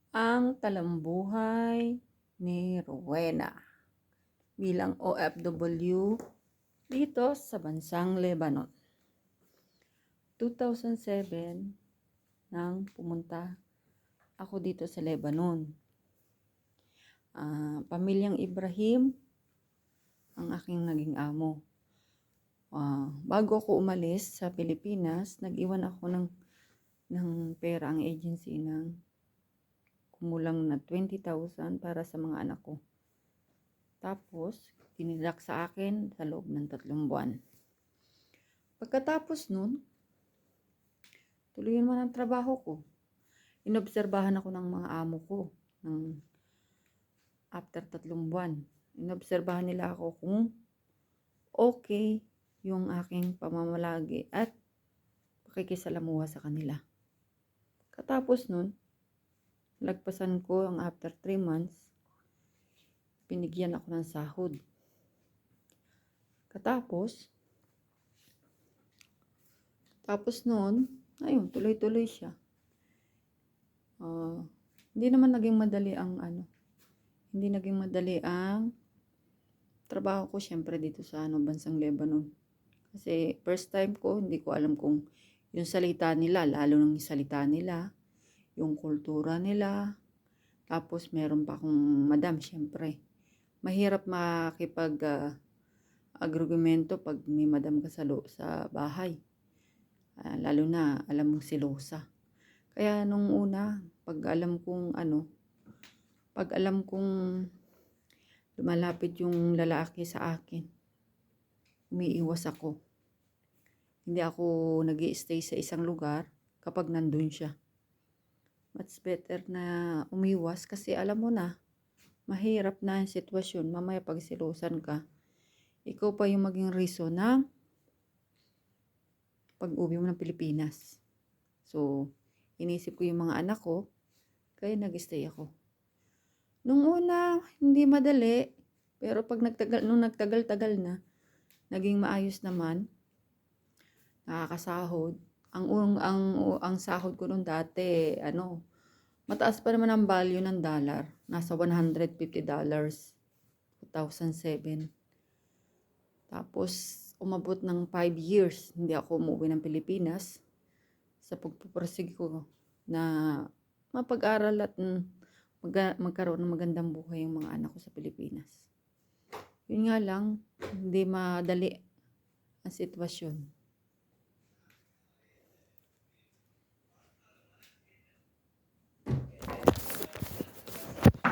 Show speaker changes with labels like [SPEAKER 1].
[SPEAKER 1] Ang talambuhay ni Rowena bilang OFW dito sa bansang Lebanon. 2007 nang pumunta ako dito sa Lebanon. Pamilyang Ibrahim ang aking naging amo. Bago ako umalis sa Pilipinas, nag-iwan ako ng pera ang agency ng kumulang na 20,000 para sa mga anak ko. Tapos, tinilak sa akin sa loob ng 3 buwan. Pagkatapos nun, tuloy naman ang trabaho ko. Inobserbahan ako ng mga amo ko after 3 buwan. Inobserbahan nila ako kung okay yung aking pamamalagi at pakikisalamuha sa kanila. Katapos nun, lagpasan ko ang after 3 months, binigyan ako ng sahod. Tapos noon, ayun, tuloy-tuloy siya. Hindi naman naging madali ang trabaho ko syempre dito sa bansang Lebanon. Kasi first time ko, hindi ko alam kung yung salita nila, lalo ng salita nila, yung kultura nila. Tapos meron pa akong madam, syempre. Mahirap makipag-agrumento pag may madam ka sa bahay. Lalo na alam mong silosa. Kaya nung una, pag alam kong lumalapit yung lalaki sa akin, umiiwas ako. Hindi ako nag-i-stay sa isang lugar kapag nandun siya. Much better na umiwas kasi alam mo na, mahirap na ang sitwasyon. Mamaya pag silusan ka, ikaw pa yung maging reason ng pag-uwi mo ng Pilipinas. So, inisip ko yung mga anak ko, kaya nag-stay ako. Nung una, hindi madali, pero nung nagtagal-tagal na, naging maayos naman, nakakasahod. Ang sahod ko nung dati, mataas pa naman ang value ng dollar. Nasa $150, 2007. Tapos, umabot ng 5 years, hindi ako umuwi ng Pilipinas sa pagpupursige ko na mapag-aral at magkaroon ng magandang buhay yung mga anak ko sa Pilipinas. Yun nga lang, hindi madali ang sitwasyon.